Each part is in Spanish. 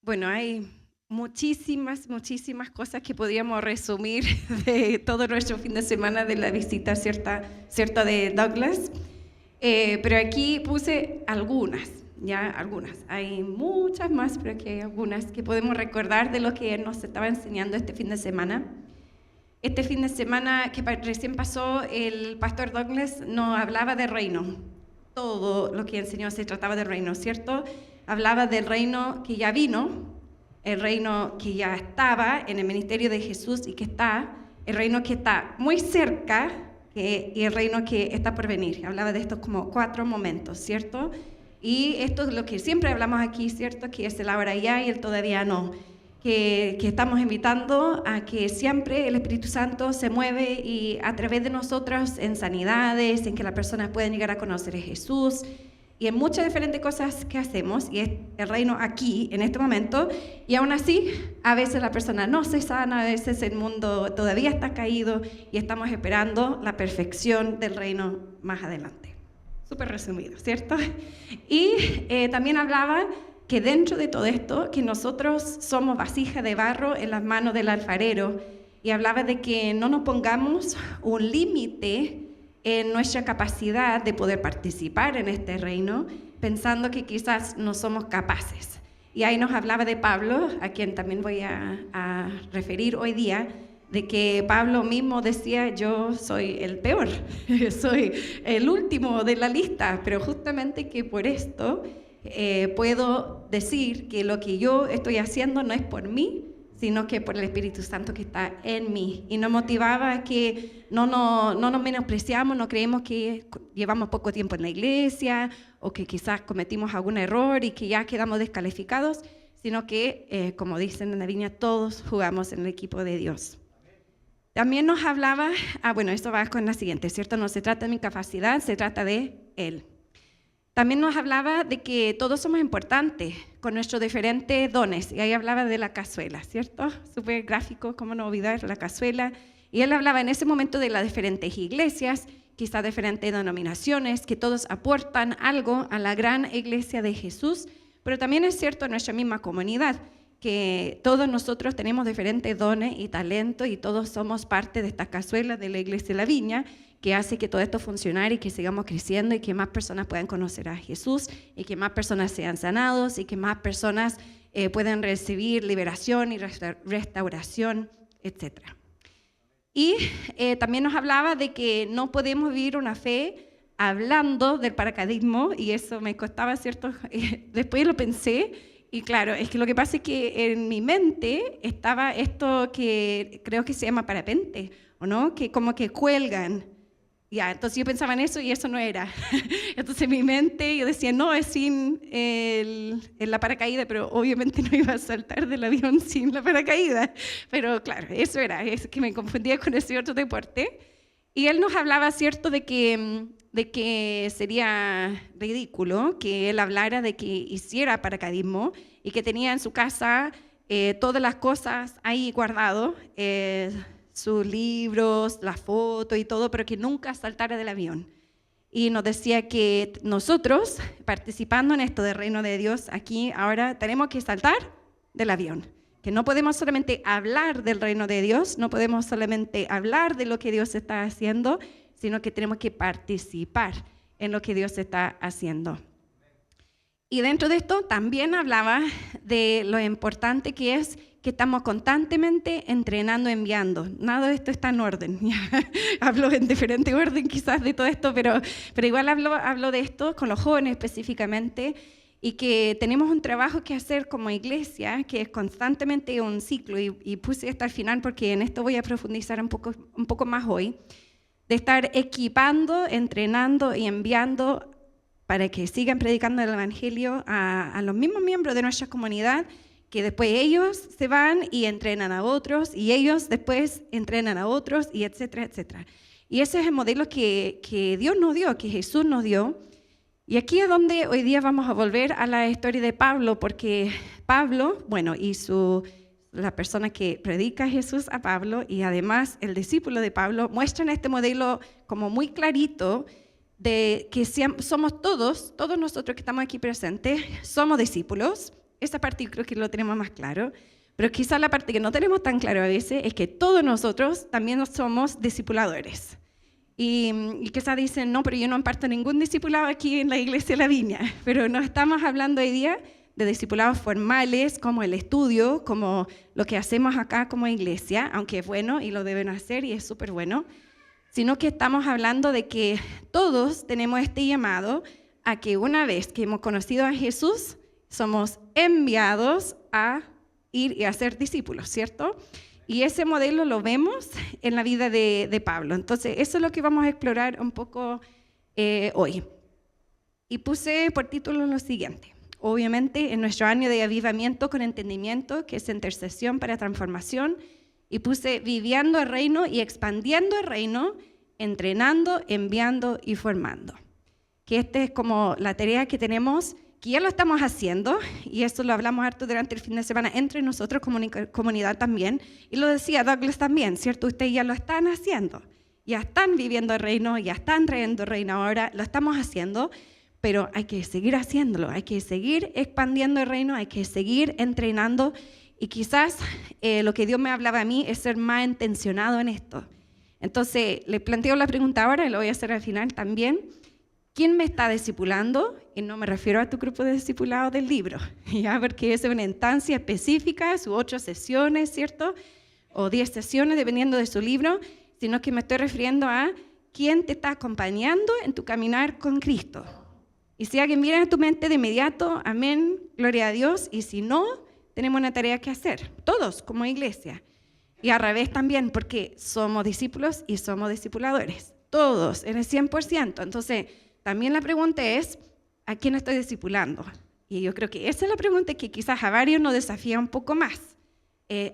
Bueno, hay muchísimas cosas que podríamos resumir de todo nuestro fin de semana de la visita cierta de Douglas, pero aquí puse algunas, ya algunas. Hay muchas más, pero aquí hay algunas que podemos recordar de lo que él nos estaba enseñando este fin de semana. Este fin de semana que recién pasó, el pastor Douglas nos hablaba del reino. Todo lo que enseñó se trataba del reino, ¿cierto? Hablaba del reino que ya vino, el reino que ya estaba en el ministerio de Jesús y que está, el reino que está muy cerca y el reino que está por venir. Hablaba de estos como 4 momentos, ¿cierto? Y esto es lo que siempre hablamos aquí, ¿cierto? Que es el ahora ya y el todavía no. Que estamos invitando a que siempre el Espíritu Santo se mueve y a través de nosotros en sanidades, en que las personas puedan llegar a conocer a Jesús y en muchas diferentes cosas que hacemos, y es el reino aquí, en este momento, y aún así, a veces la persona no se sana, a veces el mundo todavía está caído y estamos esperando la perfección del reino más adelante. Súper resumido, ¿cierto? Y también hablaba que dentro de todo esto, que nosotros somos vasija de barro en las manos del alfarero, y hablaba de que no nos pongamos un límite en nuestra capacidad de poder participar en este reino, pensando que quizás no somos capaces. Y ahí nos hablaba de Pablo, a quien también voy a referir hoy día, de que Pablo mismo decía, yo soy el peor, soy el último de la lista, pero justamente que por esto puedo decir que lo que yo estoy haciendo no es por mí, sino que por el Espíritu Santo que está en mí. Y nos motivaba a que no nos menospreciamos, no creemos que llevamos poco tiempo en la iglesia o que quizás cometimos algún error y que ya quedamos descalificados, sino que, como dicen en la viña, todos jugamos en el equipo de Dios. También nos hablaba, bueno, esto va con la siguiente, ¿cierto? No se trata de mi capacidad, se trata de Él. También nos hablaba de que todos somos importantes con nuestros diferentes dones. Y ahí hablaba de la cazuela, ¿cierto? Súper gráfico, cómo no olvidar la cazuela. Y él hablaba en ese momento de las diferentes iglesias, quizás diferentes denominaciones, que todos aportan algo a la gran iglesia de Jesús. Pero también es cierto en nuestra misma comunidad, que todos nosotros tenemos diferentes dones y talentos y todos somos parte de esta cazuela de la iglesia de la viña, que hace que todo esto funcione y que sigamos creciendo y que más personas puedan conocer a Jesús y que más personas sean sanados y que más personas puedan recibir liberación y restauración, etc. Y también nos hablaba de que no podemos vivir una fe hablando del paracaidismo, y eso me costaba, ¿cierto? Después lo pensé. Y claro, es que lo que pasa es que en mi mente estaba esto que creo que se llama parapente, ¿o no? Que como que cuelgan. Ya, entonces yo pensaba en eso y eso no era. Entonces en mi mente yo decía, no, es sin la paracaídas, pero obviamente no iba a saltar del avión sin la paracaídas. Pero claro, eso era, es que me confundía con ese otro deporte. Y él nos hablaba, ¿cierto?, de que sería ridículo que él hablara de que hiciera paracaidismo y que tenía en su casa todas las cosas ahí guardadas, sus libros, la foto y todo, pero que nunca saltara del avión. Y nos decía que nosotros, participando en esto del reino de Dios, aquí ahora tenemos que saltar del avión. Que no podemos solamente hablar del reino de Dios, no podemos solamente hablar de lo que Dios está haciendo, sino que tenemos que participar en lo que Dios está haciendo. Y dentro de esto también hablaba de lo importante que es que estamos constantemente entrenando, enviando. Nada de esto está en orden. Hablo en diferente orden quizás de todo esto, pero igual hablo de esto con los jóvenes específicamente, y que tenemos un trabajo que hacer como iglesia, que es constantemente un ciclo, y puse esto al final porque en esto voy a profundizar un poco más hoy, de estar equipando, entrenando y enviando para que sigan predicando el Evangelio a los mismos miembros de nuestra comunidad, que después ellos se van y entrenan a otros, y ellos después entrenan a otros, y etcétera, etcétera. Y ese es el modelo que Dios nos dio, que Jesús nos dio. Y aquí es donde hoy día vamos a volver a la historia de Pablo, porque Pablo, bueno, y la persona que predica a Jesús a Pablo, y además el discípulo de Pablo, muestran este modelo como muy clarito de que somos todos nosotros que estamos aquí presentes, somos discípulos, esa parte creo que lo tenemos más claro, pero quizás la parte que no tenemos tan claro a veces es que todos nosotros también somos discipuladores. Y quizás dicen, no, pero yo no imparto ningún discipulado aquí en la Iglesia de la Viña, pero no estamos hablando hoy día de discipulados formales, como el estudio, como lo que hacemos acá como iglesia, aunque es bueno y lo deben hacer y es súper bueno, sino que estamos hablando de que todos tenemos este llamado a que una vez que hemos conocido a Jesús, somos enviados a ir y a ser discípulos, ¿cierto? Y ese modelo lo vemos en la vida de Pablo. Entonces, eso es lo que vamos a explorar un poco hoy. Y puse por título lo siguiente. Obviamente, en nuestro año de avivamiento con entendimiento, que es intercesión para transformación, y puse viviendo el reino y expandiendo el reino, entrenando, enviando y formando. Que esta es como la tarea que tenemos, que ya lo estamos haciendo, y eso lo hablamos harto durante el fin de semana entre nosotros, comunidad también, y lo decía Douglas también, ¿cierto? Ustedes ya lo están haciendo, ya están viviendo el reino, ya están trayendo el reino ahora, lo estamos haciendo, pero hay que seguir haciéndolo, hay que seguir expandiendo el reino, hay que seguir entrenando, y quizás lo que Dios me hablaba a mí es ser más intencionado en esto. Entonces, le planteo la pregunta ahora, y lo voy a hacer al final también. ¿Quién me está discipulando? Y no me refiero a tu grupo de discipulados del libro, ¿ya? Porque es una instancia específica, sus 8 sesiones, ¿cierto? O 10 sesiones, dependiendo de su libro, sino que me estoy refiriendo a quién te está acompañando en tu caminar con Cristo. Y si alguien viene a tu mente de inmediato, amén, gloria a Dios, y si no, tenemos una tarea que hacer, todos como iglesia. Y al revés también, porque somos discípulos y somos discipuladores, todos, en el 100%. Entonces, también la pregunta es, ¿a quién estoy discipulando? Y yo creo que esa es la pregunta que quizás a varios nos desafía un poco más.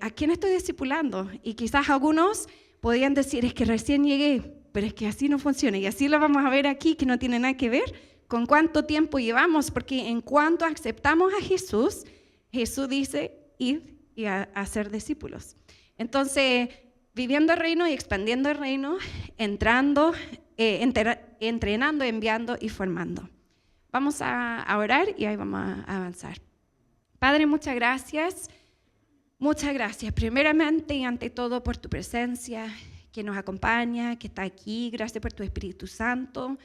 ¿A quién estoy discipulando? Y quizás algunos podrían decir, es que recién llegué, pero es que así no funciona. Y así lo vamos a ver aquí, que no tiene nada que ver con cuánto tiempo llevamos, porque en cuanto aceptamos a Jesús, Jesús dice, id y a ser discípulos. Entonces, viviendo el reino y expandiendo el reino, entrenando, enviando y formando. Vamos a orar y ahí vamos a avanzar. Padre, muchas gracias. Muchas gracias, primeramente y ante todo por tu presencia que nos acompaña, que está aquí. Gracias por tu Espíritu Santo.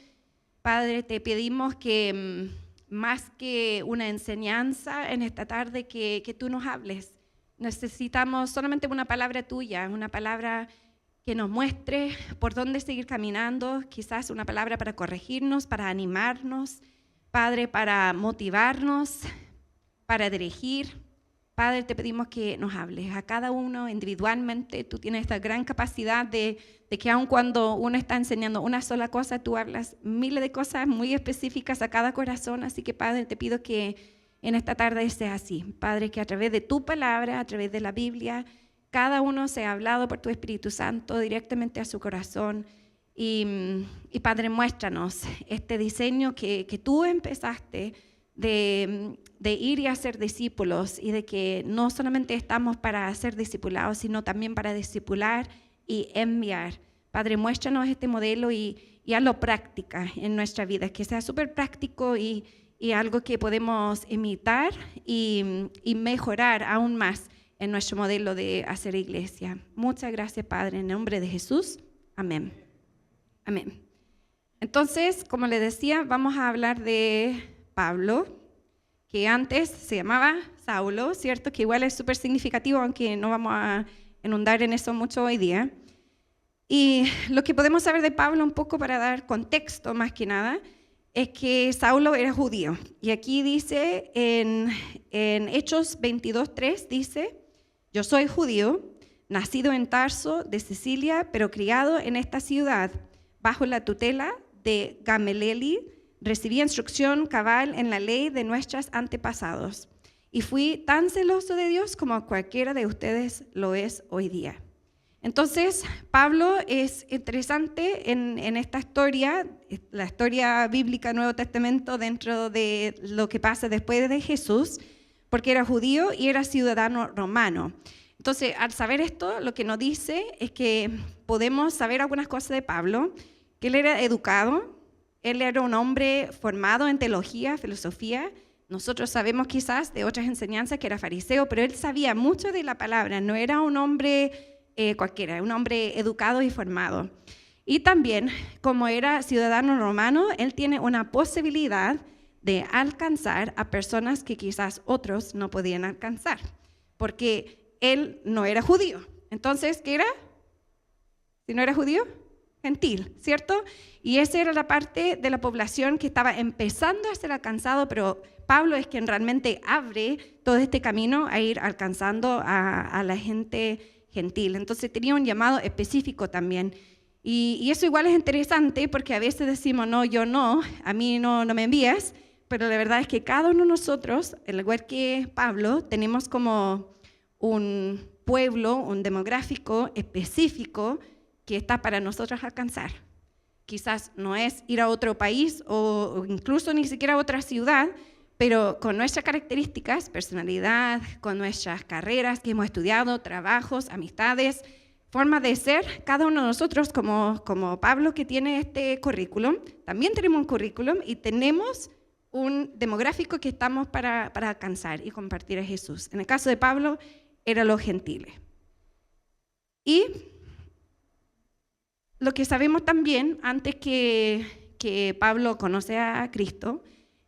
Padre, te pedimos que más que una enseñanza en esta tarde, que tú nos hables. Necesitamos solamente una palabra tuya, una palabra que nos muestre por dónde seguir caminando, quizás una palabra para corregirnos, para animarnos, Padre, para motivarnos, para dirigir. Padre, te pedimos que nos hables a cada uno individualmente. Tú tienes esta gran capacidad de que aun cuando uno está enseñando una sola cosa, tú hablas miles de cosas muy específicas a cada corazón. Así que, Padre, te pido que en esta tarde sea así. Padre, que a través de tu palabra, a través de la Biblia, cada uno sea hablado por tu Espíritu Santo directamente a su corazón. Y Padre, muéstranos este diseño que tú empezaste de ir y hacer discípulos, y de que no solamente estamos para ser discipulados, sino también para discipular y enviar. Padre, muéstranos este modelo y hazlo práctica en nuestra vida, que sea súper práctico y algo que podemos imitar y mejorar aún más en nuestro modelo de hacer iglesia. Muchas gracias, Padre, en nombre de Jesús. Amén. Amén. Entonces, como les decía, vamos a hablar de Pablo, que antes se llamaba Saulo, ¿cierto? Que igual es súper significativo, aunque no vamos a inundar en eso mucho hoy día. Y lo que podemos saber de Pablo un poco para dar contexto más que nada, es que Saulo era judío. Y aquí dice, en Hechos 22:3, dice, yo soy judío, nacido en Tarso de Sicilia, pero criado en esta ciudad, bajo la tutela de Gamaliel. Recibí instrucción cabal en la ley de nuestros antepasados y fui tan celoso de Dios como cualquiera de ustedes lo es hoy día. Entonces, Pablo es interesante en esta historia, la historia bíblica del Nuevo Testamento dentro de lo que pasa después de Jesús, porque era judío y era ciudadano romano. Entonces, al saber esto, lo que nos dice es que podemos saber algunas cosas de Pablo, que él era educado. Él era un hombre formado en teología, filosofía, Nosotros sabemos quizás de otras enseñanzas que era fariseo, pero él sabía mucho de la palabra, no era un hombre cualquiera, un hombre educado y formado. Y también, como era ciudadano romano, él tiene una posibilidad de alcanzar a personas que quizás otros no podían alcanzar, porque él no era judío. Entonces, ¿qué era? Si no era judío, gentil, ¿cierto? Y esa era la parte de la población que estaba empezando a ser alcanzado, pero Pablo es quien realmente abre todo este camino a ir alcanzando a la gente gentil. Entonces tenía un llamado específico también. Y eso igual es interesante porque a veces decimos, no, yo no, a mí no me envías, pero la verdad es que cada uno de nosotros, al igual que Pablo, tenemos como un pueblo, un demográfico específico que está para nosotros alcanzar. Quizás no es ir a otro país o incluso ni siquiera a otra ciudad, pero con nuestras características, personalidad, con nuestras carreras que hemos estudiado, trabajos, amistades, forma de ser, cada uno de nosotros, como Pablo que tiene este currículum, también tenemos un currículum y tenemos un demográfico que estamos para alcanzar y compartir a Jesús. En el caso de Pablo, era los gentiles. Y lo que sabemos también, antes que Pablo conoce a Cristo,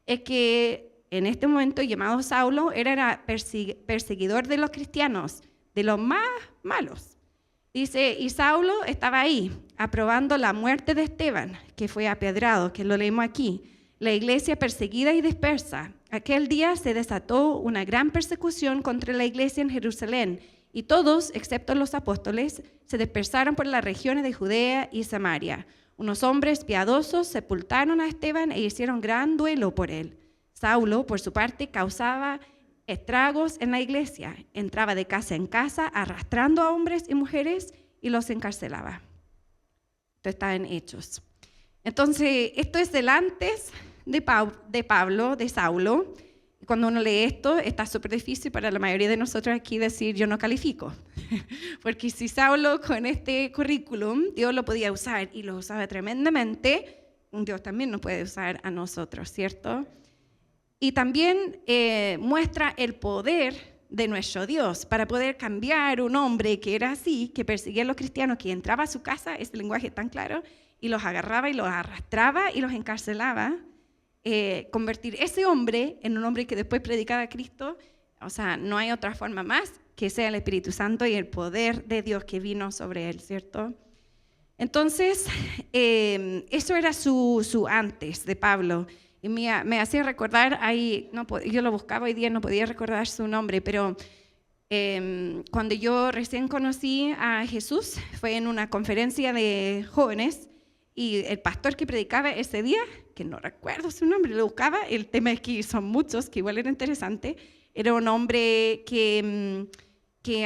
es que en este momento llamado Saulo, era perseguidor de los cristianos, de los más malos. Dice, y Saulo estaba ahí, aprobando la muerte de Esteban, que fue apedreado, que lo leemos aquí. La iglesia perseguida y dispersa. Aquel día se desató una gran persecución contra la iglesia en Jerusalén, y todos, excepto los apóstoles, se dispersaron por las regiones de Judea y Samaria. Unos hombres piadosos sepultaron a Esteban e hicieron gran duelo por él. Saulo, por su parte, causaba estragos en la iglesia. Entraba de casa en casa, arrastrando a hombres y mujeres y los encarcelaba. Esto está en Hechos. Entonces, esto es el antes de Pablo, de Saulo. Cuando uno lee esto, está súper difícil para la mayoría de nosotros aquí decir yo no califico. Porque si Saulo con este currículum, Dios lo podía usar y lo usaba tremendamente, Dios también nos puede usar a nosotros, ¿cierto? Y también muestra el poder de nuestro Dios para poder cambiar un hombre que era así, que perseguía a los cristianos, que entraba a su casa, ese lenguaje tan claro, y los agarraba y los arrastraba y los encarcelaba. Convertir ese hombre en un hombre que después predicaba a Cristo, o sea, no hay otra forma más que sea el Espíritu Santo y el poder de Dios que vino sobre él, ¿cierto? Entonces, eso era su antes de Pablo. Y me hacía recordar, ahí, yo lo buscaba hoy día, no podía recordar su nombre, pero cuando yo recién conocí a Jesús, fue en una conferencia de jóvenes, y el pastor que predicaba ese día, que no recuerdo su nombre, lo buscaba, el tema es que son muchos, que igual era interesante, era un hombre que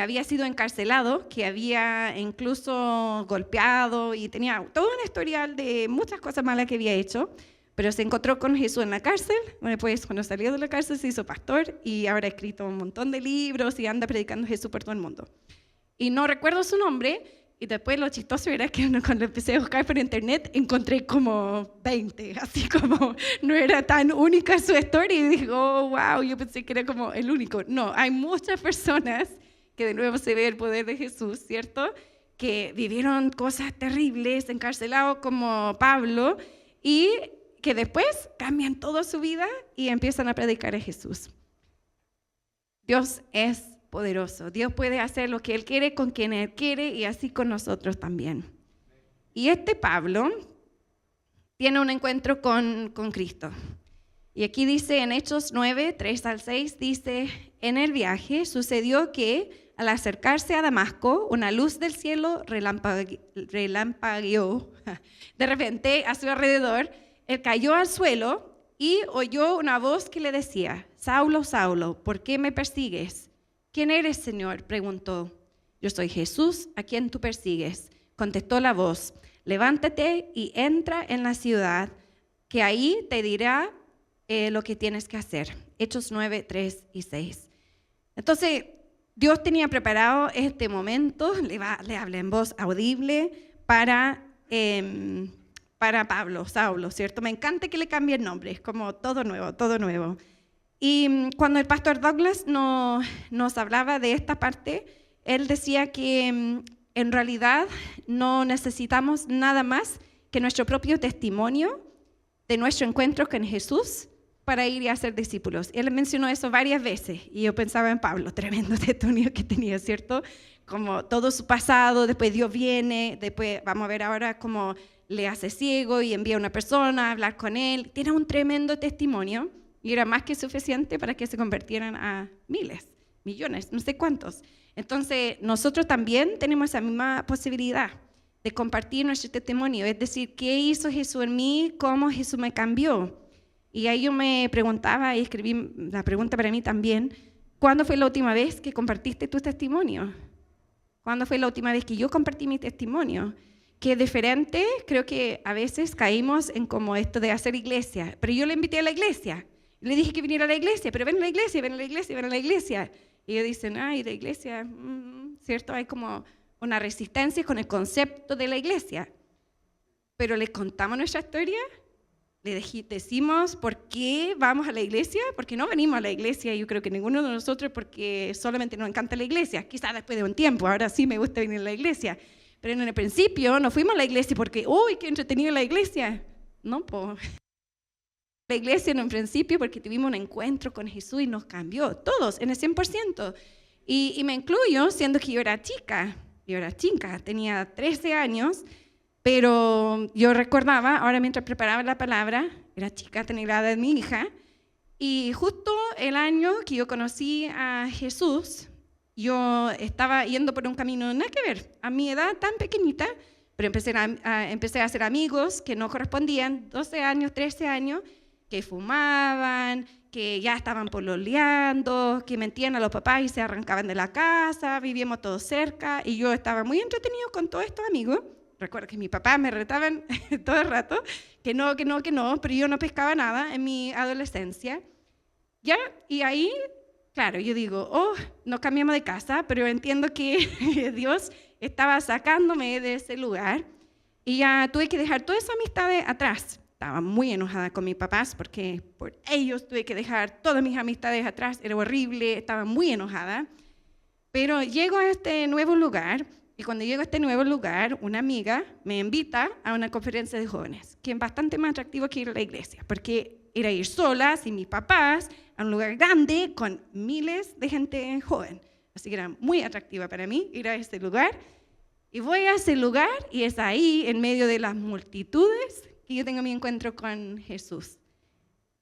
había sido encarcelado, que había incluso golpeado y tenía todo un historial de muchas cosas malas que había hecho, pero se encontró con Jesús en la cárcel. Después, cuando salió de la cárcel, se hizo pastor y ahora ha escrito un montón de libros y anda predicando a Jesús por todo el mundo. Y no recuerdo su nombre. Y después lo chistoso era que cuando empecé a buscar por internet encontré como 20, así como no era tan única su historia y dije, oh, wow, yo pensé que era como el único. No, hay muchas personas que de nuevo se ve el poder de Jesús, ¿cierto? Que vivieron cosas terribles, encarcelados como Pablo y que después cambian toda su vida y empiezan a predicar a Jesús. Dios es poderoso. Dios puede hacer lo que Él quiere con quien Él quiere y así con nosotros también. Y este Pablo tiene un encuentro con Cristo. Y aquí dice en Hechos 9, 3 al 6, dice, en el viaje sucedió que al acercarse a Damasco, una luz del cielo relampagueó de repente a su alrededor. Él cayó al suelo y oyó una voz que le decía, Saulo, Saulo, ¿por qué me persigues? ¿Quién eres, Señor?, preguntó. Yo soy Jesús, a quien tú persigues. Contestó la voz, levántate y entra en la ciudad, que ahí te dirá lo que tienes que hacer. Hechos 9, 3 y 6. Entonces, Dios tenía preparado este momento, le habla en voz audible para Pablo, Saulo, ¿cierto? Me encanta que le cambie el nombre, es como todo nuevo, todo nuevo. Y cuando el pastor Douglas nos hablaba de esta parte, él decía que en realidad no necesitamos nada más que nuestro propio testimonio de nuestro encuentro con Jesús para ir y hacer discípulos. Él mencionó eso varias veces y yo pensaba en Pablo, tremendo testimonio que tenía, ¿cierto? Como todo su pasado, después Dios viene, después vamos a ver ahora cómo le hace ciego y envía a una persona a hablar con él. Tiene un tremendo testimonio y era más que suficiente para que se convirtieran a miles, millones, no sé cuántos. Entonces, nosotros también tenemos esa misma posibilidad de compartir nuestro testimonio, es decir, ¿qué hizo Jesús en mí? ¿Cómo Jesús me cambió? Y ahí yo me preguntaba, y escribí la pregunta para mí también, ¿cuándo fue la última vez que compartiste tu testimonio? ¿Cuándo fue la última vez que yo compartí mi testimonio? Que es diferente, creo que a veces caímos en como esto de hacer iglesia, pero yo le invité a la iglesia, le dije que viniera a la iglesia, pero ven a la iglesia, ven a la iglesia, ven a la iglesia. Y ellos dicen, ay, la iglesia, ¿cierto? Hay como una resistencia con el concepto de la iglesia. Pero les contamos nuestra historia, le decimos por qué vamos a la iglesia, porque no venimos a la iglesia, yo creo que ninguno de nosotros, porque solamente nos encanta la iglesia, quizás después de un tiempo, ahora sí me gusta venir a la iglesia, pero en el principio no fuimos a la iglesia porque, uy, qué entretenido la iglesia. No, pues. La iglesia en un principio porque tuvimos un encuentro con Jesús y nos cambió, todos, en el 100%. Y me incluyo, siendo que yo era chica, tenía 13 años, pero yo recordaba, ahora mientras preparaba la palabra, era chica, tenía la edad de mi hija, y justo el año que yo conocí a Jesús, yo estaba yendo por un camino nada que ver, a mi edad tan pequeñita, pero empecé a hacer amigos que no correspondían, 12 años, 13 años, que fumaban, que ya estaban pololeando, que mentían a los papás y se arrancaban de la casa, vivíamos todos cerca, y yo estaba muy entretenido con todos estos amigos. Recuerdo que mis papás me retaban todo el rato, que no, pero yo no pescaba nada en mi adolescencia. ¿Ya? Y ahí, claro, yo digo, nos cambiamos de casa, pero entiendo que Dios estaba sacándome de ese lugar, y ya tuve que dejar todas esas amistades atrás. Estaba muy enojada con mis papás porque por ellos tuve que dejar todas mis amistades atrás, era horrible, estaba muy enojada. Pero llego a este nuevo lugar y cuando llego a este nuevo lugar, una amiga me invita a una conferencia de jóvenes, que es bastante más atractivo que ir a la iglesia, porque era ir sola, sin mis papás, a un lugar grande con miles de gente joven. Así que era muy atractiva para mí ir a este lugar. Y voy a ese lugar y es ahí, en medio de las multitudes, que yo tengo mi encuentro con Jesús.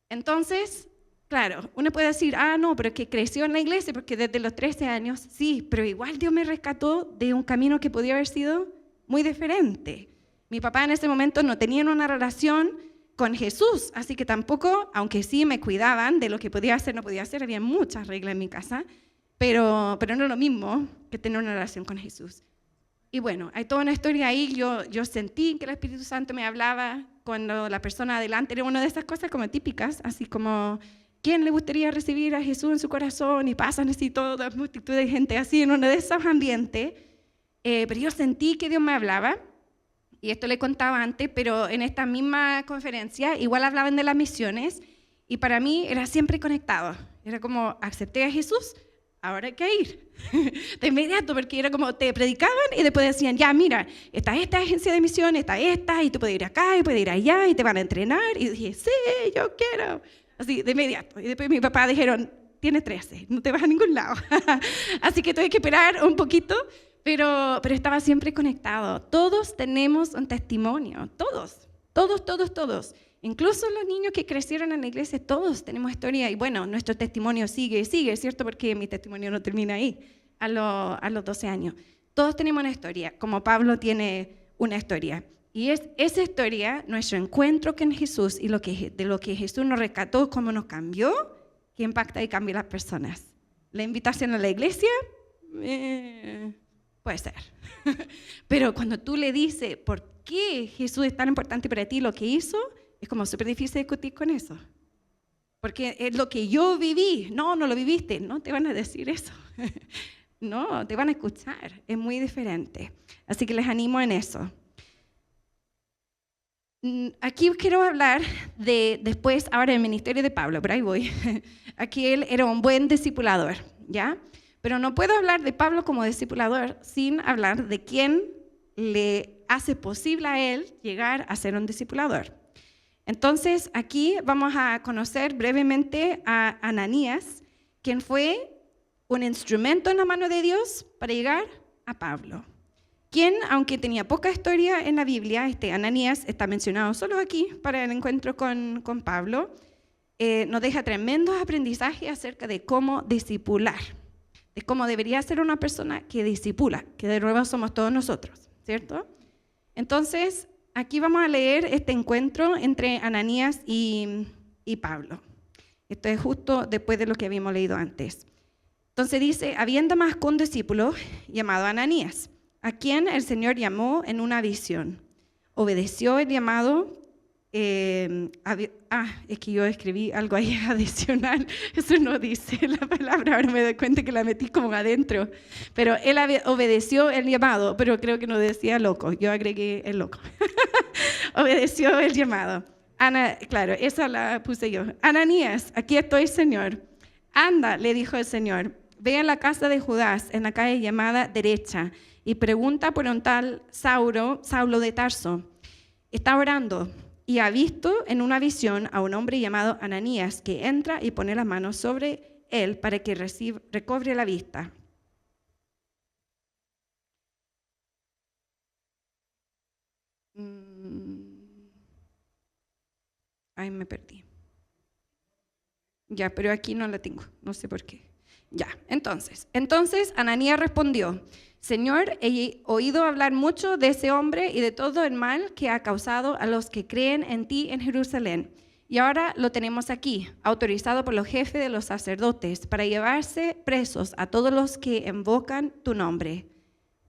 Entonces, claro, uno puede decir, no, pero que creció en la iglesia, porque desde los 13 años, sí, pero igual Dios me rescató de un camino que podía haber sido muy diferente. Mi papá en ese momento no tenía una relación con Jesús, así que tampoco, aunque sí me cuidaban de lo que podía hacer, no podía hacer, había muchas reglas en mi casa, pero no es lo mismo que tener una relación con Jesús. Y bueno, hay toda una historia ahí, yo sentí que el Espíritu Santo me hablaba cuando la persona adelante era una de esas cosas como típicas, así como, ¿quién le gustaría recibir a Jesús en su corazón? Y pasan así toda multitud de gente así en uno de esos ambientes, pero yo sentí que Dios me hablaba, y esto le contaba antes, pero en esta misma conferencia igual hablaban de las misiones, y para mí era siempre conectado, era como, acepté a Jesús, ahora hay que ir, de inmediato, porque era como, te predicaban y después decían, ya mira, está esta agencia de misión, está esta, y tú puedes ir acá, y puedes ir allá, y te van a entrenar, y dije, sí, yo quiero, así, de inmediato, y después mi papá dijeron, tienes 13, no te vas a ningún lado, así que tuve que esperar un poquito, pero estaba siempre conectado, todos tenemos un testimonio, todos, incluso los niños que crecieron en la iglesia, todos tenemos historia, y bueno, nuestro testimonio sigue, ¿cierto? Porque mi testimonio no termina ahí, a los 12 años. Todos tenemos una historia, como Pablo tiene una historia. Y es esa historia, nuestro encuentro con Jesús y de lo que Jesús nos rescató, cómo nos cambió, que impacta y cambia a las personas. La invitación a la iglesia, puede ser. Pero cuando tú le dices, ¿por qué Jesús es tan importante para ti lo que hizo? Es como súper difícil discutir con eso. Porque es lo que yo viví. No lo viviste. No te van a decir eso. No, te van a escuchar. Es muy diferente. Así que les animo en eso. Aquí quiero hablar de después, ahora del ministerio de Pablo, pero ahí voy. aquí él era un buen discipulador, ¿ya? Pero no puedo hablar de Pablo como discipulador sin hablar de quién le hace posible a él llegar a ser un discipulador. Entonces, aquí vamos a conocer brevemente a Ananías, quien fue un instrumento en la mano de Dios para llegar a Pablo. Quien, aunque tenía poca historia en la Biblia, Ananías está mencionado solo aquí para el encuentro con Pablo, nos deja tremendos aprendizajes acerca de cómo discipular, de cómo debería ser una persona que discipula, que de nuevo somos todos nosotros, ¿cierto? Entonces, aquí vamos a leer este encuentro entre Ananías y Pablo. Esto es justo después de lo que habíamos leído antes. Entonces dice, había en Damasco un discípulo llamado Ananías, a quien el Señor llamó en una visión. Obedeció el llamado. Es que yo escribí algo ahí adicional, eso no dice la palabra, ahora me doy cuenta que la metí como adentro, pero él obedeció el llamado, pero creo que no decía loco, yo agregué el loco. Obedeció el llamado. Claro, esa la puse yo. Ananías, aquí estoy, Señor. Anda, le dijo el Señor, ve a la casa de Judas, en la calle llamada Derecha, y pregunta por un tal Saulo de Tarso. Está orando y ha visto en una visión a un hombre llamado Ananías que entra y pone las manos sobre él para que recobre la vista. Ay, me perdí. Ya, pero aquí no la tengo, no sé por qué. Ya, entonces Ananías respondió, Señor, he oído hablar mucho de ese hombre y de todo el mal que ha causado a los que creen en ti en Jerusalén. Y ahora lo tenemos aquí, autorizado por los jefes de los sacerdotes para llevarse presos a todos los que invocan tu nombre.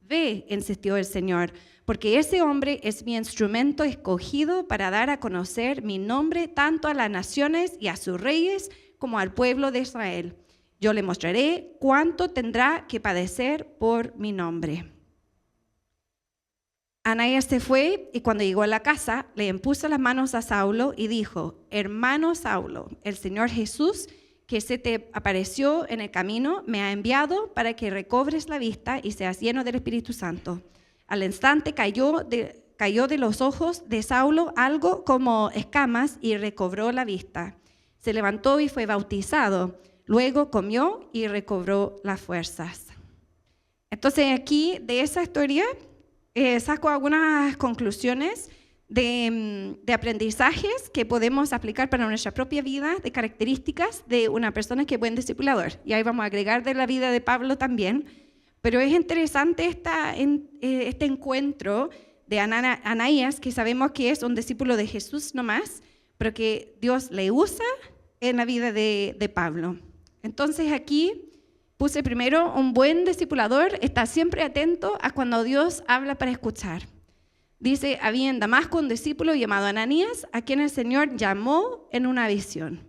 Ve, insistió el Señor, porque ese hombre es mi instrumento escogido para dar a conocer mi nombre tanto a las naciones y a sus reyes como al pueblo de Israel. Yo le mostraré cuánto tendrá que padecer por mi nombre. Ananías se fue y cuando llegó a la casa le impuso las manos a Saulo y dijo, hermano Saulo, el Señor Jesús que se te apareció en el camino me ha enviado para que recobres la vista y seas lleno del Espíritu Santo. Al instante cayó de los ojos de Saulo algo como escamas y recobró la vista. Se levantó y fue bautizado. Luego comió y recobró las fuerzas. Entonces aquí de esa historia saco algunas conclusiones de aprendizajes que podemos aplicar para nuestra propia vida, de características de una persona que es buen discipulador. Y ahí vamos a agregar de la vida de Pablo también. Pero es interesante este encuentro de Ananías, que sabemos que es un discípulo de Jesús nomás, pero que Dios le usa en la vida de Pablo. Entonces aquí puse primero, un buen discipulador está siempre atento a cuando Dios habla para escuchar. Dice, había en Damasco un discípulo llamado Ananías, a quien el Señor llamó en una visión.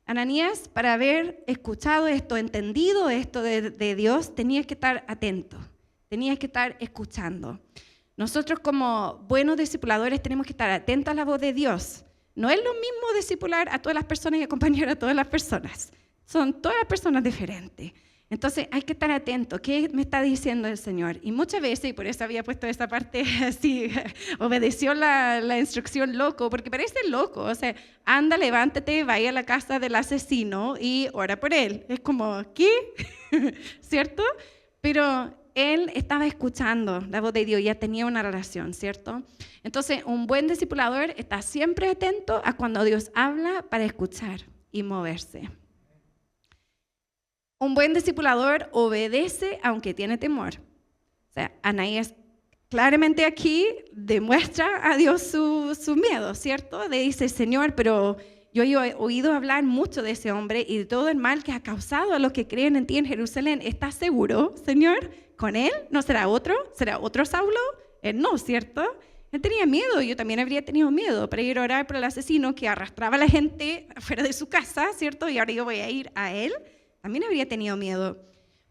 Ananías, para haber escuchado esto, entendido esto de Dios, tenías que estar atento, tenías que estar escuchando. Nosotros como buenos discipuladores tenemos que estar atentos a la voz de Dios. No es lo mismo discipular a todas las personas y acompañar a todas las personas. Son todas las personas diferentes. Entonces hay que estar atento. ¿Qué me está diciendo el Señor? Y muchas veces, y por eso había puesto esta parte así, obedeció la instrucción loco, porque parece loco. O sea, anda, levántate, vaya a la casa del asesino y ora por él. Es como, ¿qué? ¿Cierto? Pero él estaba escuchando la voz de Dios, ya tenía una relación, ¿cierto? Entonces, un buen discipulador está siempre atento a cuando Dios habla para escuchar y moverse. Un buen discipulador obedece aunque tiene temor. O sea, Ananías claramente aquí demuestra a Dios su miedo, ¿cierto? Le dice, Señor, pero yo he oído hablar mucho de ese hombre y de todo el mal que ha causado a los que creen en ti en Jerusalén. ¿Estás seguro, Señor? ¿Con él? ¿No será otro? ¿Será otro Saulo? Él no, ¿cierto? Él tenía miedo, yo también habría tenido miedo para ir a orar por el asesino que arrastraba a la gente fuera de su casa, ¿cierto? Y ahora yo voy a ir a él. También habría tenido miedo.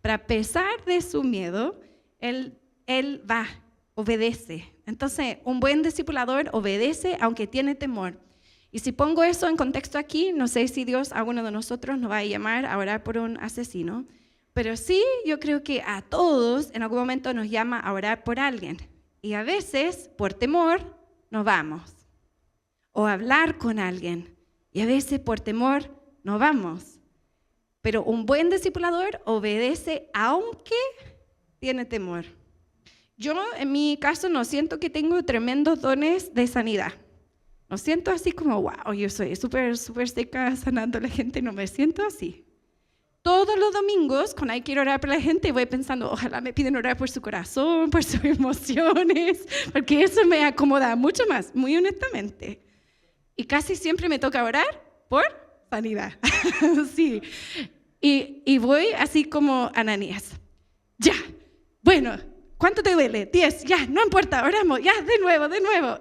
Pero a pesar de su miedo, él obedece. Entonces, un buen discipulador obedece aunque tiene temor. Y si pongo eso en contexto aquí, no sé si Dios a uno de nosotros nos va a llamar a orar por un asesino, pero sí yo creo que a todos en algún momento nos llama a orar por alguien. Y a veces, por temor, nos vamos. O a hablar con alguien. Y a veces, por temor, nos vamos. Pero un buen discipulador obedece aunque tiene temor. Yo, en mi caso, no siento que tengo tremendos dones de sanidad. No siento así como, wow, yo soy súper seca sanando a la gente. No me siento así. Todos los domingos, cuando hay que ir a orar por la gente, voy pensando, ojalá me piden orar por su corazón, por sus emociones, porque eso me acomoda mucho más, muy honestamente. Y casi siempre me toca orar por sanidad. Sí. Y voy así como Ananías. Ya, bueno, ¿cuánto te duele? 10, ya, no importa, oramos, ya, de nuevo.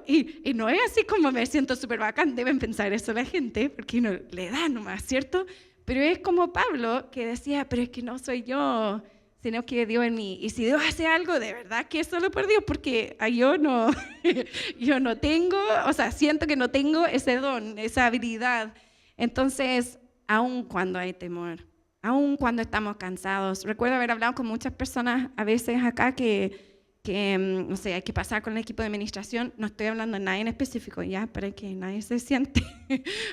Y no es así como me siento súper bacán, deben pensar eso la gente, porque no le da nomás, ¿cierto? Pero es como Pablo que decía, pero es que no soy yo, sino que Dios en mí. Y si Dios hace algo, de verdad que es solo por Dios, porque yo no tengo, o sea, siento que no tengo ese don, esa habilidad. Entonces, aun cuando hay temor, aun cuando estamos cansados, recuerdo haber hablado con muchas personas a veces acá que no sé, hay que pasar con el equipo de administración, no estoy hablando de nadie en específico, ya, para que nadie se siente,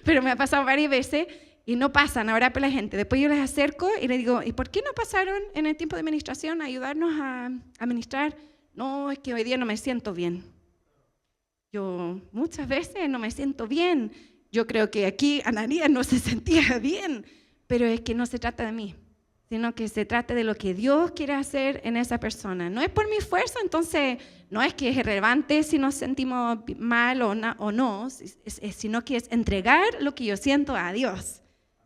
pero me ha pasado varias veces y no pasan a orar por la gente. Después yo les acerco y les digo, ¿y por qué no pasaron en el tiempo de administración a ayudarnos a administrar? No, es que hoy día no me siento bien. Yo muchas veces no me siento bien. Yo creo que aquí Ananías no se sentía bien, pero es que no se trata de mí, sino que se trata de lo que Dios quiere hacer en esa persona. No es por mi fuerza, entonces no es que es irrelevante si nos sentimos mal o no, sino que es entregar lo que yo siento a Dios.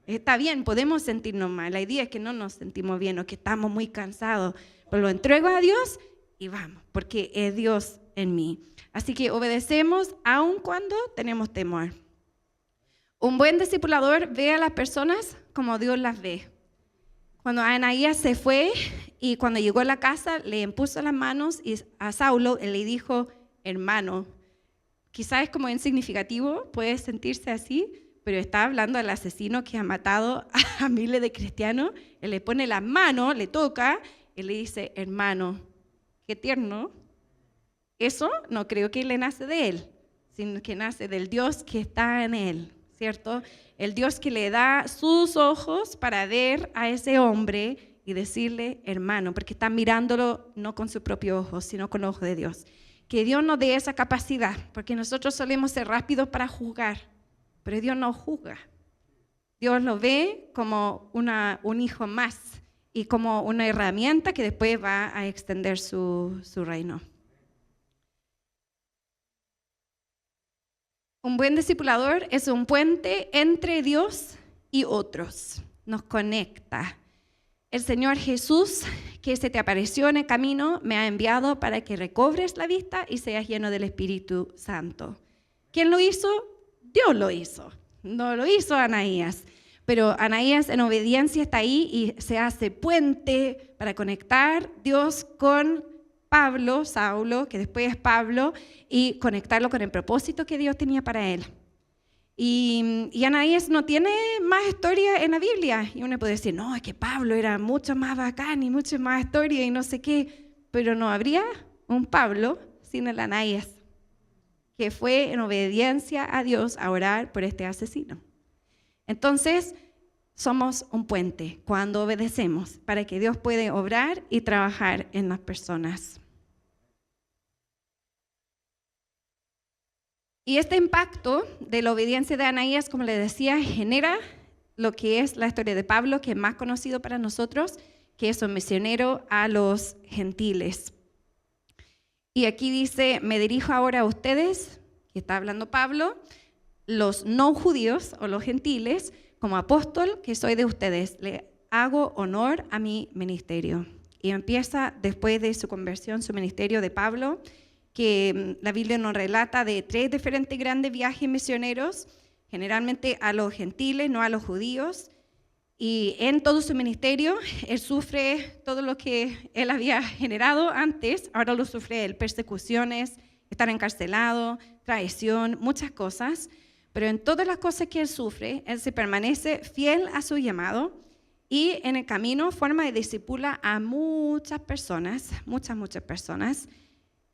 Está bien, podemos sentirnos mal. La idea es que no nos sentimos bien o que estamos muy cansados, pero lo entrego a Dios y vamos, porque es Dios en mí. Así que obedecemos aun cuando tenemos temor. Un buen discipulador ve a las personas como Dios las ve. Cuando Ananías se fue y cuando llegó a la casa le impuso las manos y a Saulo él le dijo, hermano. Quizás es como insignificativo, puede sentirse así, pero está hablando al asesino que ha matado a miles de cristianos. Él le pone las manos, le toca y le dice, hermano, qué tierno. Eso no creo que le nace de él, sino que nace del Dios que está en él, ¿cierto? El Dios que le da sus ojos para ver a ese hombre y decirle, hermano, porque está mirándolo no con su propio ojo, sino con el ojo de Dios. Que Dios nos dé esa capacidad, porque nosotros solemos ser rápidos para juzgar, pero Dios no juzga. Dios lo ve como un hijo más y como una herramienta que después va a extender su reino. Un buen discipulador es un puente entre Dios y otros. Nos conecta. El Señor Jesús, que se te apareció en el camino, me ha enviado para que recobres la vista y seas lleno del Espíritu Santo. ¿Quién lo hizo? Dios lo hizo. No lo hizo Ananías. Pero Ananías en obediencia está ahí y se hace puente para conectar Dios con Pablo, Saulo, que después es Pablo, y conectarlo con el propósito que Dios tenía para él. Y Ananías no tiene más historia en la Biblia. Y uno puede decir, no, es que Pablo era mucho más bacán y mucho más historia y no sé qué. Pero no habría un Pablo sin el Ananías, que fue en obediencia a Dios a orar por este asesino. Entonces, somos un puente cuando obedecemos para que Dios pueda obrar y trabajar en las personas. Y este impacto de la obediencia de Ananías, como les decía, genera lo que es la historia de Pablo, que es más conocido para nosotros, que es un misionero a los gentiles. Y aquí dice, me dirijo ahora a ustedes, que está hablando Pablo, los no judíos o los gentiles, como apóstol que soy de ustedes, le hago honor a mi ministerio. Y empieza después de su conversión, su ministerio de Pablo, que la Biblia nos relata de 3 diferentes grandes viajes misioneros, generalmente a los gentiles, no a los judíos. Y en todo su ministerio, él sufre todo lo que él había generado antes, ahora lo sufre él, persecuciones, estar encarcelado, traición, muchas cosas. pero en todas las cosas que él sufre, él se permanece fiel a su llamado y en el camino forma y discipula a muchas personas, muchas personas,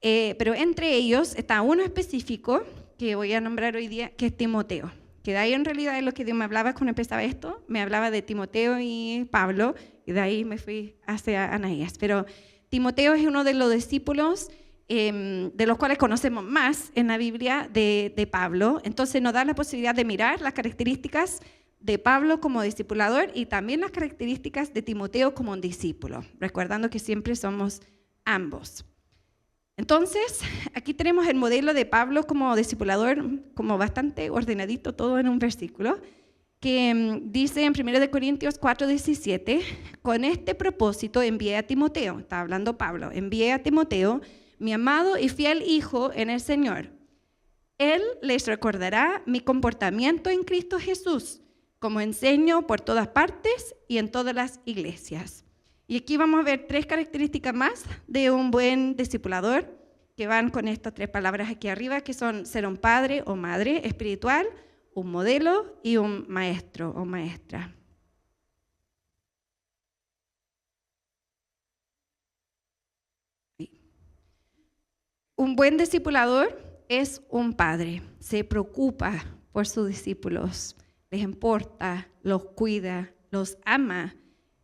pero entre ellos está uno específico que voy a nombrar hoy día, que es Timoteo, que de ahí en realidad es lo que Dios me hablaba cuando empezaba esto, me hablaba de Timoteo y Pablo, y de ahí me fui hacia Anaías, pero Timoteo es uno de los discípulos de los cuales conocemos más en la Biblia de Pablo. Entonces nos da la posibilidad de mirar las características de Pablo como discipulador y también las características de Timoteo como un discípulo, recordando que siempre somos ambos. Entonces, aquí tenemos el modelo de Pablo como discipulador, como bastante ordenadito todo en un versículo, que dice en 1 Corintios 4:17, con este propósito envié a Timoteo, está hablando Pablo, envié a Timoteo, mi amado y fiel hijo en el Señor. Él les recordará mi comportamiento en Cristo Jesús, como enseño por todas partes y en todas las iglesias. Y aquí vamos a ver 3 características más de un buen discipulador, que van con estas 3 palabras aquí arriba, que son ser un padre o madre espiritual, un modelo y un maestro o maestra. Un buen discipulador es un padre, se preocupa por sus discípulos, les importa, los cuida, los ama.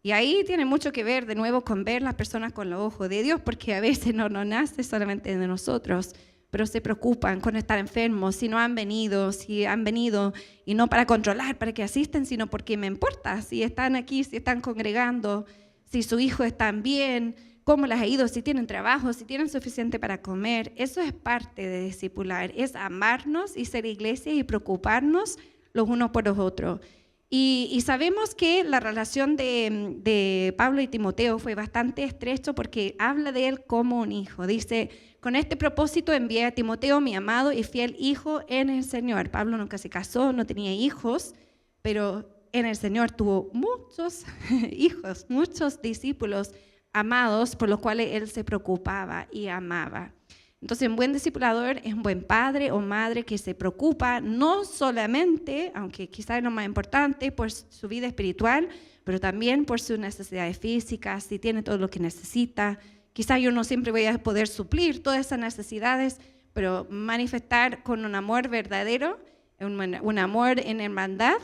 Y ahí tiene mucho que ver de nuevo con ver las personas con los ojos de Dios, porque a veces no nace solamente de nosotros, pero se preocupan con estar enfermos, si no han venido, si han venido, y no para controlar, para que asisten, sino porque me importa si están aquí, si están congregando, si su hijo está bien, cómo les ha ido, si tienen trabajo, si tienen suficiente para comer. Eso es parte de discipular, es amarnos y ser iglesia y preocuparnos los unos por los otros. Y sabemos que la relación de Pablo y Timoteo fue bastante estrecho porque habla de él como un hijo. Dice, con este propósito envié a Timoteo, mi amado y fiel hijo en el Señor. Pablo nunca se casó, no tenía hijos, pero en el Señor tuvo muchos hijos, muchos discípulos amados por los cuales él se preocupaba y amaba. Entonces, un buen discipulador es un buen padre o madre que se preocupa no solamente, aunque quizás es lo más importante, por su vida espiritual, pero también por sus necesidades físicas, si tiene todo lo que necesita. Quizás yo no siempre voy a poder suplir todas esas necesidades, pero manifestar con un amor verdadero, un amor en hermandad,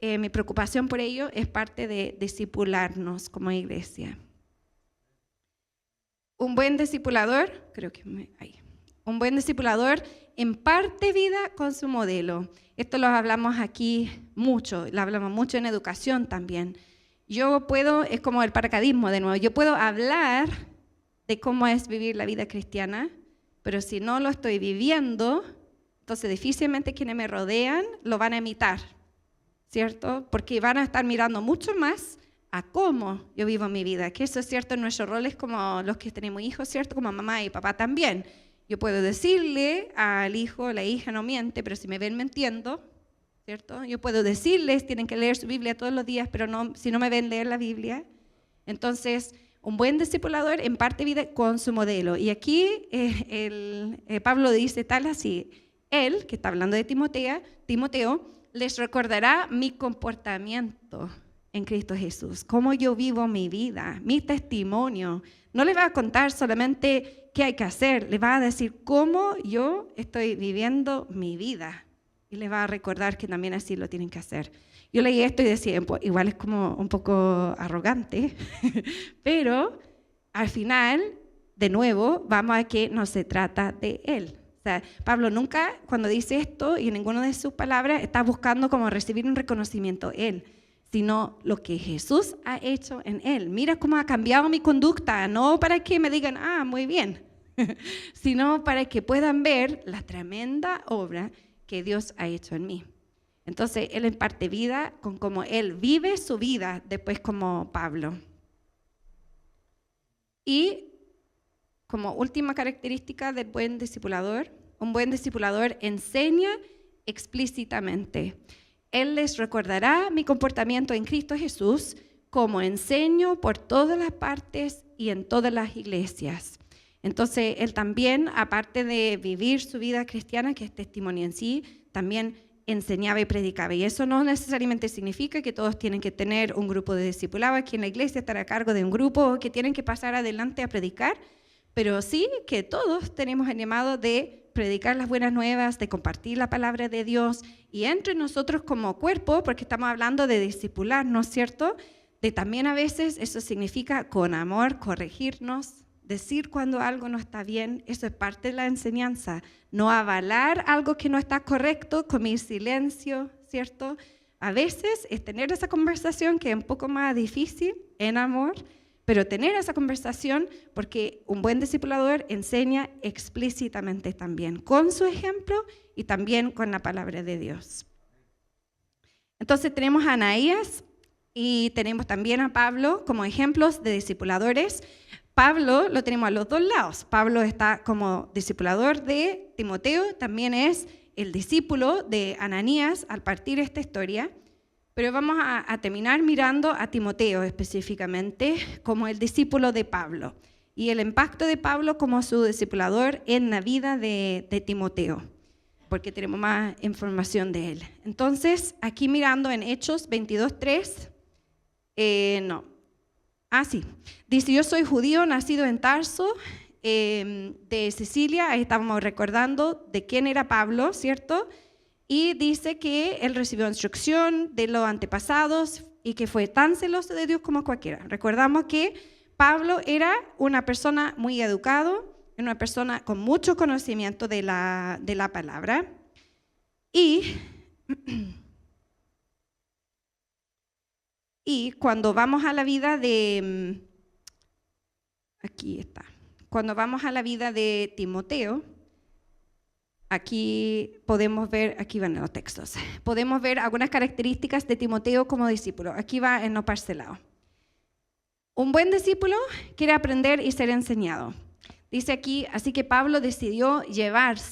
mi preocupación por ello es parte de discipularnos como iglesia. Un buen discipulador, un buen discipulador imparte vida con su modelo. Esto lo hablamos aquí mucho, lo hablamos mucho en educación también. Es como el paracaidismo de nuevo, yo puedo hablar de cómo es vivir la vida cristiana, pero si no lo estoy viviendo, entonces difícilmente quienes me rodean lo van a imitar, ¿cierto? Porque van a estar mirando mucho más a cómo yo vivo mi vida, que eso es cierto en nuestros roles como los que tenemos hijos, ¿cierto? Como mamá y papá también. Yo puedo decirle al hijo, la hija no miente, pero si me ven mintiendo, ¿cierto? Yo puedo decirles, tienen que leer su Biblia todos los días, pero si no me ven leer la Biblia. Entonces, un buen discipulador imparte vida con su modelo. Y aquí Pablo dice tal así, él, que está hablando de Timoteo, les recordará mi comportamiento en Cristo Jesús, cómo yo vivo mi vida, mi testimonio. No les va a contar solamente qué hay que hacer, les va a decir cómo yo estoy viviendo mi vida. Y les va a recordar que también así lo tienen que hacer. Yo leí esto y decía, igual es como un poco arrogante, pero al final, de nuevo, vamos a que no se trata de él. O sea, Pablo nunca, cuando dice esto, y en ninguna de sus palabras, está buscando como recibir un reconocimiento él, sino lo que Jesús ha hecho en él. Mira cómo ha cambiado mi conducta, no para que me digan, muy bien, sino para que puedan ver la tremenda obra que Dios ha hecho en mí. Entonces, él imparte vida con cómo él vive su vida después como Pablo. Y como última característica del buen discipulador, un buen discipulador enseña explícitamente. Él les recordará mi comportamiento en Cristo Jesús, como enseño por todas las partes y en todas las iglesias. Entonces, él también, aparte de vivir su vida cristiana, que es testimonio en sí, también enseñaba y predicaba. Y eso no necesariamente significa que todos tienen que tener un grupo de discipulados aquí en la iglesia, estar a cargo de un grupo, o que tienen que pasar adelante a predicar, pero sí que todos tenemos el llamado de predicar las buenas nuevas, de compartir la palabra de Dios, y entre nosotros como cuerpo, porque estamos hablando de discipular, ¿no es cierto?, de también a veces eso significa con amor corregirnos, decir cuando algo no está bien. Eso es parte de la enseñanza, no avalar algo que no está correcto con mi silencio, ¿cierto? A veces es tener esa conversación que es un poco más difícil en amor, pero tener esa conversación porque un buen discipulador enseña explícitamente también, con su ejemplo y también con la palabra de Dios. Entonces tenemos a Anaías y tenemos también a Pablo como ejemplos de discipuladores. Pablo lo tenemos a los dos lados. Pablo está como discipulador de Timoteo, también es el discípulo de Ananías al partir esta historia. Pero vamos a terminar mirando a Timoteo específicamente como el discípulo de Pablo y el impacto de Pablo como su discipulador en la vida de Timoteo, porque tenemos más información de él. Entonces, aquí mirando en Hechos 22:3, dice: yo soy judío, nacido en Tarso, de Sicilia. Ahí estábamos recordando de quién era Pablo, ¿cierto? Y dice que él recibió instrucción de los antepasados y que fue tan celoso de Dios como cualquiera. Recordamos que Pablo era una persona muy educado, una persona con mucho conocimiento de la palabra. Y cuando vamos a la vida de... Cuando vamos a la vida de Timoteo, aquí podemos ver, aquí van los textos, podemos ver algunas características de Timoteo como discípulo. Aquí va en lo parcelado. Un buen discípulo quiere aprender y ser enseñado. Dice aquí, así que Pablo decidió llevarle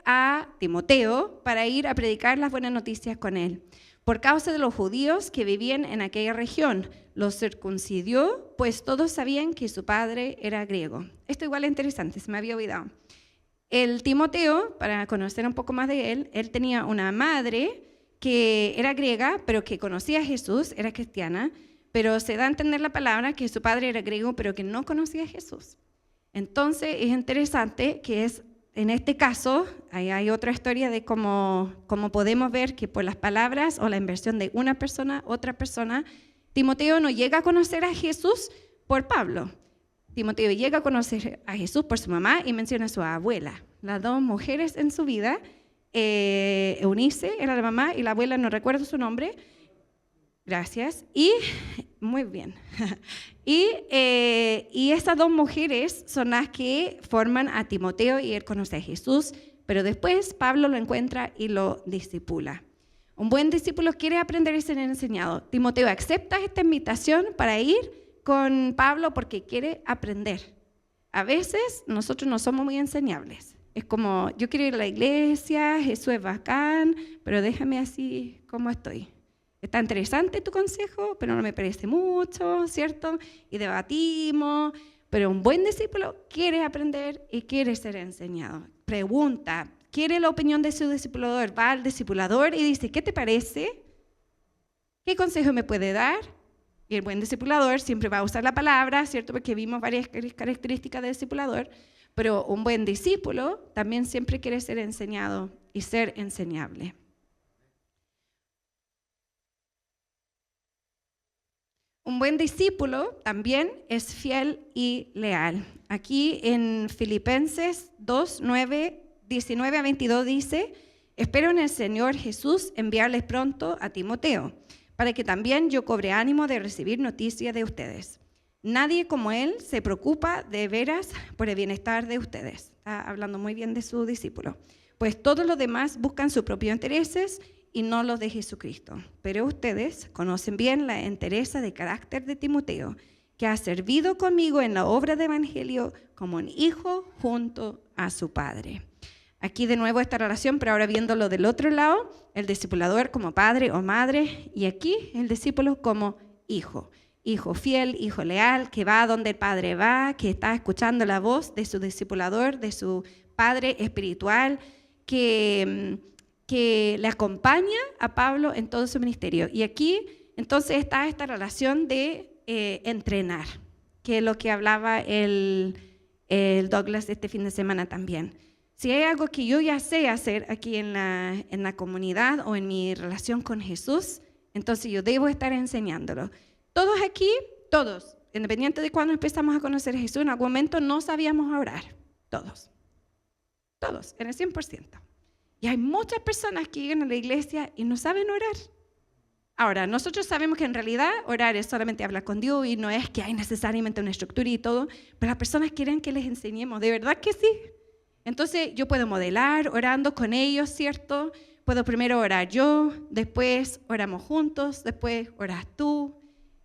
a Timoteo para ir a predicar las buenas noticias con él. Por causa de los judíos que vivían en aquella región, los circuncidió, pues todos sabían que su padre era griego. Esto igual es interesante, se me había olvidado. El Timoteo, para conocer un poco más de él, él tenía una madre que era griega, pero que conocía a Jesús, era cristiana, pero se da a entender la palabra que su padre era griego, pero que no conocía a Jesús. Entonces es interesante que en este caso, hay otra historia de cómo podemos ver que por las palabras o la inversión de una persona, otra persona, Timoteo no llega a conocer a Jesús por Pablo. Timoteo llega a conocer a Jesús por su mamá y menciona a su abuela. Las dos mujeres en su vida, Eunice era la mamá y la abuela no recuerdo su nombre. Gracias. Y muy bien. Y estas dos mujeres son las que forman a Timoteo y él conoce a Jesús, pero después Pablo lo encuentra y lo discipula. Un buen discípulo quiere aprender y ser enseñado. Timoteo acepta esta invitación para ir con Pablo porque quiere aprender. A veces nosotros no somos muy enseñables. Es como, yo quiero ir a la iglesia, Jesús es bacán, pero déjame así como estoy. Está interesante tu consejo, pero no me parece mucho, ¿cierto? Y debatimos, pero un buen discípulo quiere aprender y quiere ser enseñado. Pregunta, quiere la opinión de su discipulador, va al discipulador y dice, ¿qué te parece? ¿Qué consejo me puede dar? Y el buen discipulador siempre va a usar la palabra, ¿cierto? Porque vimos varias características del discipulador, pero un buen discípulo también siempre quiere ser enseñado y ser enseñable. Un buen discípulo también es fiel y leal. Aquí en Filipenses 2, 19 a 22 dice, espero en el Señor Jesús enviarles pronto a Timoteo, para que también yo cobre ánimo de recibir noticias de ustedes. Nadie como él se preocupa de veras por el bienestar de ustedes. Está hablando muy bien de su discípulo. Pues todos los demás buscan sus propios intereses y no los de Jesucristo. Pero ustedes conocen bien la entereza de carácter de Timoteo, que ha servido conmigo en la obra de evangelio como un hijo junto a su padre. Aquí de nuevo esta relación, pero ahora viéndolo del otro lado, el discipulador como padre o madre, y aquí el discípulo como hijo. Hijo fiel, hijo leal, que va donde el padre va, que está escuchando la voz de su discipulador, de su padre espiritual, que le acompaña a Pablo en todo su ministerio. Y aquí entonces está esta relación de entrenar, que es lo que hablaba el Douglas este fin de semana también. Si hay algo que yo ya sé hacer aquí en la comunidad o en mi relación con Jesús, entonces yo debo estar enseñándolo. Todos aquí, todos, independiente de cuando empezamos a conocer a Jesús, en algún momento no sabíamos orar. Todos, en el 100%. Y hay muchas personas que llegan a la iglesia y no saben orar. Ahora, nosotros sabemos que en realidad orar es solamente hablar con Dios y no es que hay necesariamente una estructura y todo, pero las personas quieren que les enseñemos, de verdad que sí. Entonces yo puedo modelar orando con ellos, ¿cierto? Puedo primero orar yo, después oramos juntos, después oras tú.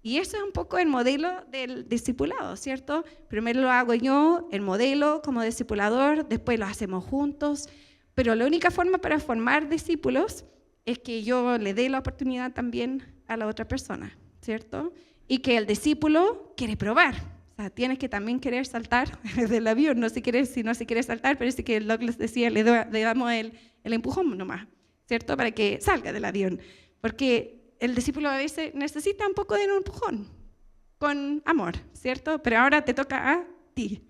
Y eso es un poco el modelo del discipulado, ¿cierto? Primero lo hago yo, el modelo como discipulador, después lo hacemos juntos. Pero la única forma para formar discípulos es que yo le dé la oportunidad también a la otra persona, ¿cierto? Y que el discípulo quiere probar. O sea, tienes que también querer saltar del avión. Si no se quiere saltar, parece que Douglas decía, le damos el empujón nomás, ¿cierto? Para que salga del avión. Porque el discípulo a veces necesita un poco de un empujón, con amor, ¿cierto? Pero ahora te toca a ti.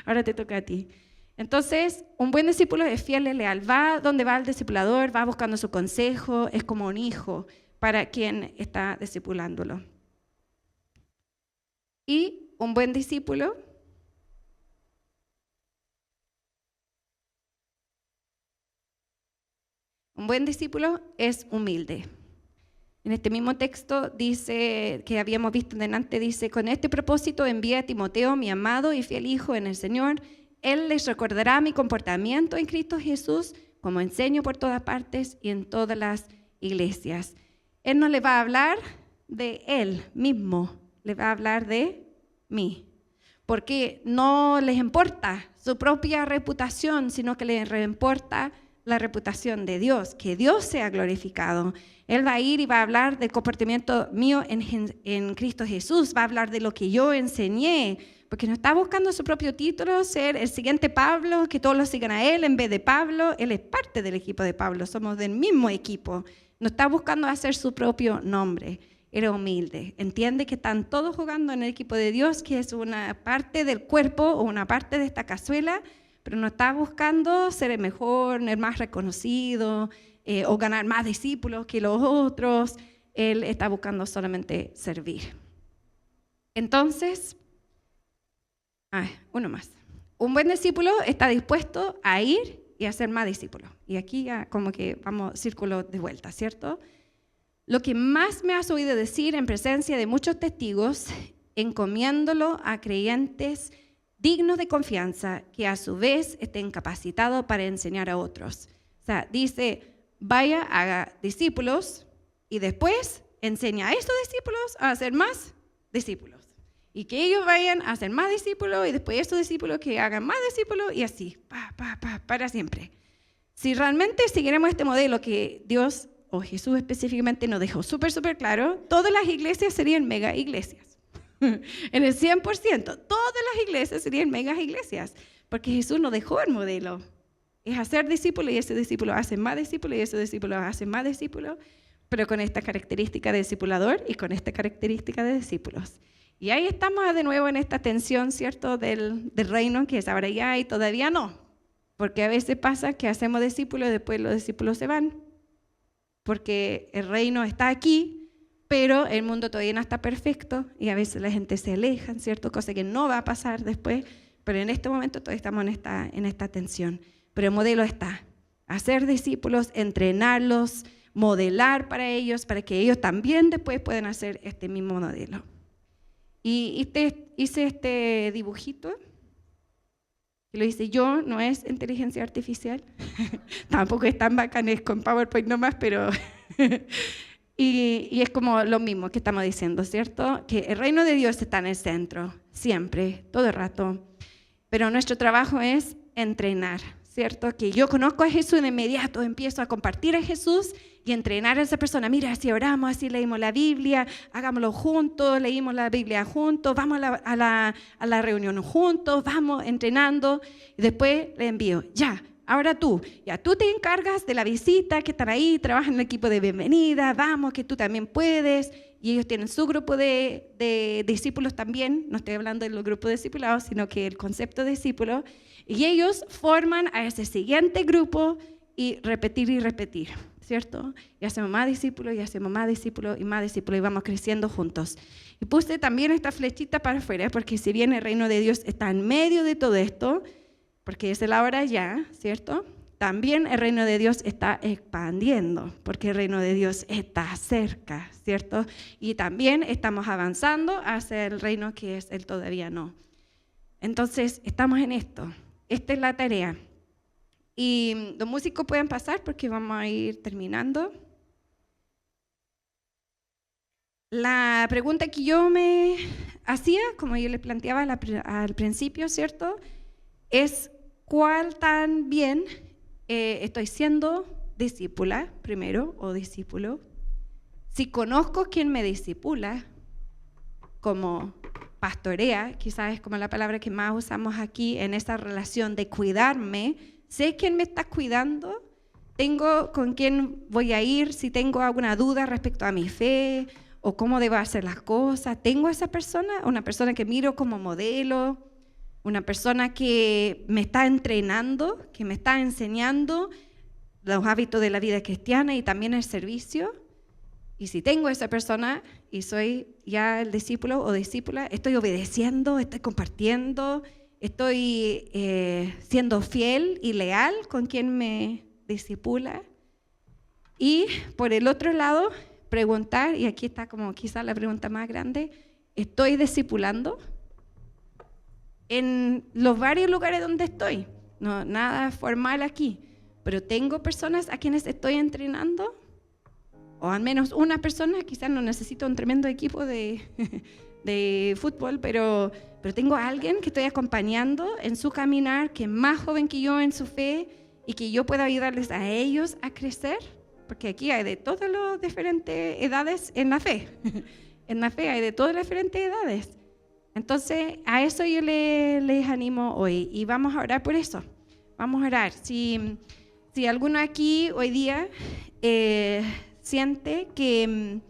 Ahora te toca a ti. Entonces, un buen discípulo es fiel y leal. Va donde va el discipulador, va buscando su consejo, es como un hijo para quien está discipulándolo. Y un buen discípulo es humilde. En este mismo texto dice, que habíamos visto delante, dice, con este propósito envié a Timoteo, mi amado y fiel hijo en el Señor. Él les recordará mi comportamiento en Cristo Jesús, como enseño por todas partes y en todas las iglesias. Él no le va a hablar de él mismo, le va a hablar de mí. Porque no les importa su propia reputación, sino que les importa la reputación de Dios, que Dios sea glorificado. Él va a ir y va a hablar del comportamiento mío en Cristo Jesús, va a hablar de lo que yo enseñé, porque no está buscando su propio título, ser el siguiente Pablo, que todos lo sigan a él en vez de Pablo. Él es parte del equipo de Pablo, somos del mismo equipo. No está buscando hacer su propio nombre. Era humilde. Entiende que están todos jugando en el equipo de Dios, que es una parte del cuerpo o una parte de esta cazuela, pero no está buscando ser el mejor, el más reconocido o ganar más discípulos que los otros. Él está buscando solamente servir. Entonces, uno más. Un buen discípulo está dispuesto a ir y a ser más discípulo. Y aquí ya como que vamos círculo de vuelta, ¿cierto? Lo que más me has oído decir en presencia de muchos testigos, encomiándolo a creyentes dignos de confianza, que a su vez estén capacitados para enseñar a otros. O sea, dice, vaya, haga discípulos y después enseña a estos discípulos a hacer más discípulos. Y que ellos vayan a hacer más discípulos y después estos discípulos que hagan más discípulos y así, para siempre. Si realmente siguiéramos este modelo que Dios o Jesús específicamente nos dejó súper claro, todas las iglesias serían mega iglesias. En el 100%, todas las iglesias serían mega iglesias, porque Jesús nos dejó el modelo. Es hacer discípulos y ese discípulo hace más discípulos y ese discípulo hace más discípulos, pero con esta característica de discipulador y con esta característica de discípulos. Y ahí estamos de nuevo en esta tensión, ¿cierto?, del reino, que es ahora ya y todavía no. Porque a veces pasa que hacemos discípulos y después los discípulos se van. Porque el reino está aquí, pero el mundo todavía no está perfecto y a veces la gente se aleja, ¿cierto? Cosa que no va a pasar después, pero en este momento todavía estamos en esta tensión. Pero el modelo está, hacer discípulos, entrenarlos, modelar para ellos, para que ellos también después puedan hacer este mismo modelo. Y hice este dibujito, que lo hice yo, no es inteligencia artificial, tampoco es tan bacanesco en PowerPoint nomás, pero y es como lo mismo que estamos diciendo, ¿cierto? Que el reino de Dios está en el centro, siempre, todo el rato, pero nuestro trabajo es entrenar, ¿cierto? Que yo conozco a Jesús de inmediato, empiezo a compartir a Jesús y entrenar a esa persona. Mira, así oramos, así leímos la Biblia, hagámoslo juntos, leímos la Biblia juntos, vamos a la reunión juntos, vamos entrenando y después le envío, ya, ahora tú te encargas de la visita, que están ahí, trabajan en el equipo de bienvenida, vamos, que tú también puedes. Y ellos tienen su grupo de discípulos también, no estoy hablando del grupo de discipulados, sino que el concepto de discípulo. Y ellos forman a ese siguiente grupo y repetir, ¿cierto? Y hacemos más discípulos, y hacemos más discípulos, y más discípulos, y vamos creciendo juntos. Y puse también esta flechita para afuera, porque si bien el reino de Dios está en medio de todo esto, porque es la hora ya, ¿cierto? También el reino de Dios está expandiendo, porque el reino de Dios está cerca, ¿cierto? Y también estamos avanzando hacia el reino que es el todavía no. Entonces, estamos en esto. Esta es la tarea. Y los músicos pueden pasar porque vamos a ir terminando. La pregunta que yo me hacía, como yo les planteaba al principio, ¿cierto? Es cuál tan bien estoy siendo discípula, primero, o discípulo. Si conozco quién me discipula, como pastorea, quizás es como la palabra que más usamos aquí en esa relación de cuidarme, sé quién me está cuidando, tengo con quién voy a ir, si tengo alguna duda respecto a mi fe o cómo debo hacer las cosas, tengo a esa persona, una persona que miro como modelo, una persona que me está entrenando, que me está enseñando los hábitos de la vida cristiana y también el servicio. Y si tengo a esa persona y soy ya el discípulo o discípula, estoy obedeciendo, estoy compartiendo, estoy siendo fiel y leal con quien me discipula. Y por el otro lado, preguntar, y aquí está como quizás la pregunta más grande, ¿estoy discipulando? En los varios lugares donde estoy, no, nada formal aquí, pero tengo personas a quienes estoy entrenando, o al menos una persona, quizás no necesito un tremendo equipo de fútbol, pero tengo a alguien que estoy acompañando en su caminar, que es más joven que yo en su fe, y que yo pueda ayudarles a ellos a crecer, porque aquí hay de todas las diferentes edades en la fe, en la fe hay de todas las diferentes edades. Entonces, a eso yo les animo hoy y vamos a orar por eso. Vamos a orar. Si alguno aquí hoy día siente que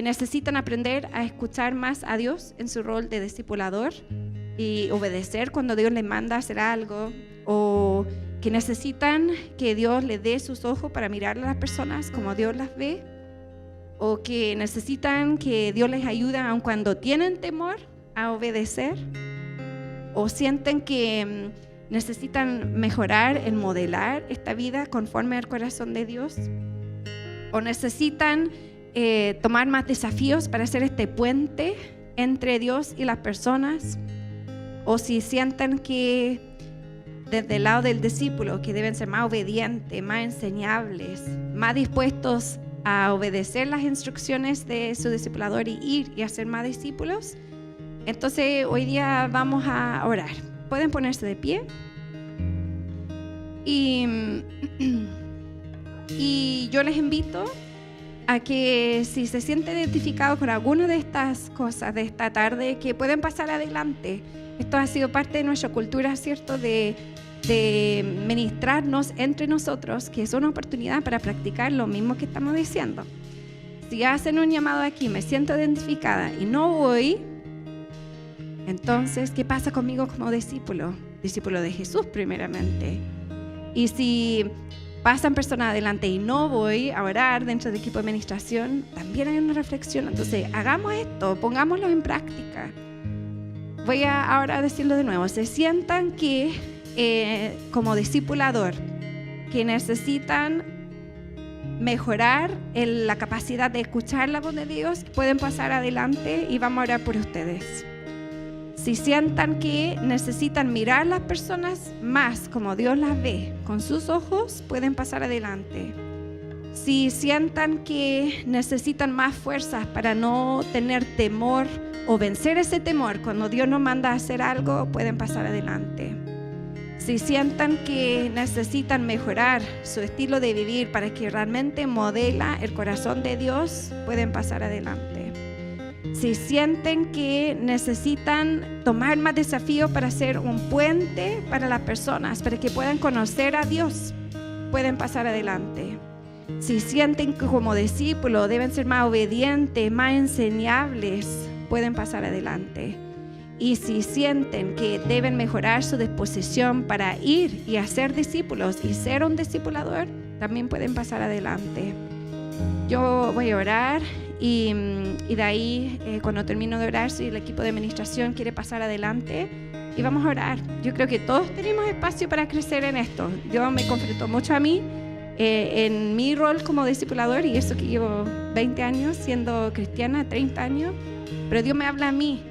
necesitan aprender a escuchar más a Dios en su rol de discipulador y obedecer cuando Dios les manda a hacer algo, o que necesitan que Dios les dé sus ojos para mirar a las personas como Dios las ve, o que necesitan que Dios les ayude aun cuando tienen temor a obedecer, o sienten que necesitan mejorar en modelar esta vida conforme al corazón de Dios, o necesitan tomar más desafíos para hacer este puente entre Dios y las personas, o si sienten que desde el lado del discípulo que deben ser más obedientes, más enseñables, más dispuestos a obedecer las instrucciones de su discipulador y ir y hacer más discípulos. Entonces hoy día vamos a orar. Pueden ponerse de pie y yo les invito a que si se sienten identificados con alguna de estas cosas de esta tarde, que pueden pasar adelante. Esto ha sido parte de nuestra cultura, ¿cierto? De ministrarnos entre nosotros, que es una oportunidad para practicar lo mismo que estamos diciendo. Si hacen un llamado aquí, me siento identificada y no voy, entonces, ¿qué pasa conmigo como discípulo? Discípulo de Jesús primeramente. Y si pasan personas adelante y no voy a orar dentro del equipo de administración, también hay una reflexión. Entonces, hagamos esto, pongámoslo en práctica. Voy a ahora decirlo de nuevo. Se sientan que como discipulador, que necesitan mejorar la capacidad de escuchar la voz de Dios, pueden pasar adelante y vamos a orar por ustedes. Si sientan que necesitan mirar a las personas más como Dios las ve, con sus ojos, pueden pasar adelante. Si sientan que necesitan más fuerzas para no tener temor o vencer ese temor cuando Dios nos manda a hacer algo, pueden pasar adelante. Si sientan que necesitan mejorar su estilo de vivir para que realmente modela el corazón de Dios, pueden pasar adelante. Si sienten que necesitan tomar más desafíos para ser un puente para las personas, para que puedan conocer a Dios, pueden pasar adelante. Si sienten que como discípulos deben ser más obedientes, más enseñables, pueden pasar adelante. Y si sienten que deben mejorar su disposición para ir y hacer discípulos y ser un discipulador, también pueden pasar adelante. Yo voy a orar y de ahí, cuando termino de orar, si el equipo de administración quiere pasar adelante, y vamos a orar. Yo creo que todos tenemos espacio para crecer en esto. Dios me confrontó mucho a mí en mi rol como discipulador, y eso que llevo 20 años siendo cristiana, 30 años, pero Dios me habla a mí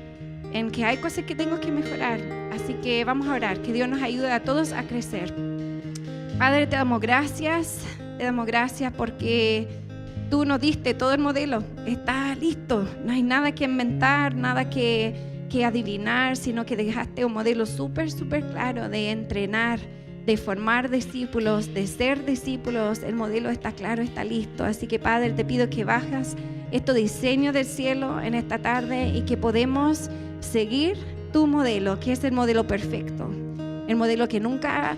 en que hay cosas que tengo que mejorar. Así que vamos a orar, que Dios nos ayude a todos a crecer. Padre, te damos gracias porque tú nos diste todo el modelo, está listo, no hay nada que inventar, nada que adivinar, sino que dejaste un modelo súper claro de entrenar, de formar discípulos, de ser discípulos. El modelo está claro, está listo. Así que, Padre, te pido que bajas este diseño del cielo en esta tarde y que podemos seguir tu modelo, que es el modelo perfecto, el modelo que nunca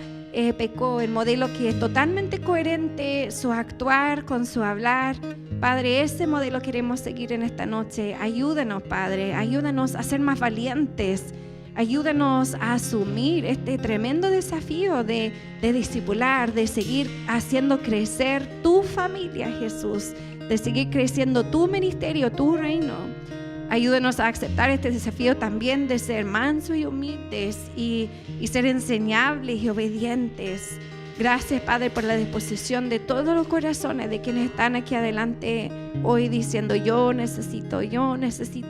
pecó, el modelo que es totalmente coherente, su actuar con su hablar. Padre, ese modelo queremos seguir en esta noche. Ayúdanos, Padre, ayúdanos a ser más valientes, ayúdanos a asumir este tremendo desafío de discipular, de seguir haciendo crecer tu familia, Jesús, de seguir creciendo tu ministerio, tu reino. Ayúdanos a aceptar este desafío también de ser mansos y humildes y ser enseñables y obedientes. Gracias, Padre, por la disposición de todos los corazones de quienes están aquí adelante hoy diciendo: yo necesito,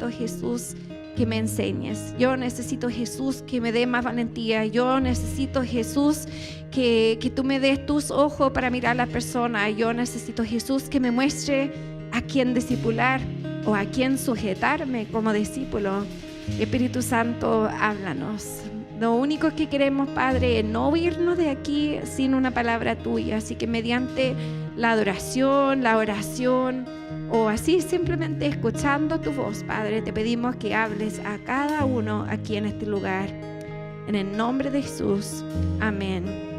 Jesús, que me enseñes. Yo necesito, Jesús, que me dé más valentía. Yo necesito, Jesús, que tú me des tus ojos para mirar a la persona. Yo necesito, Jesús, que me muestre a quién discipular o a quién sujetarme como discípulo. Espíritu Santo, háblanos. Lo único que queremos, Padre, es no irnos de aquí sin una palabra tuya. Así que mediante la adoración, la oración, o así simplemente escuchando tu voz, Padre, te pedimos que hables a cada uno aquí en este lugar. En el nombre de Jesús. Amén.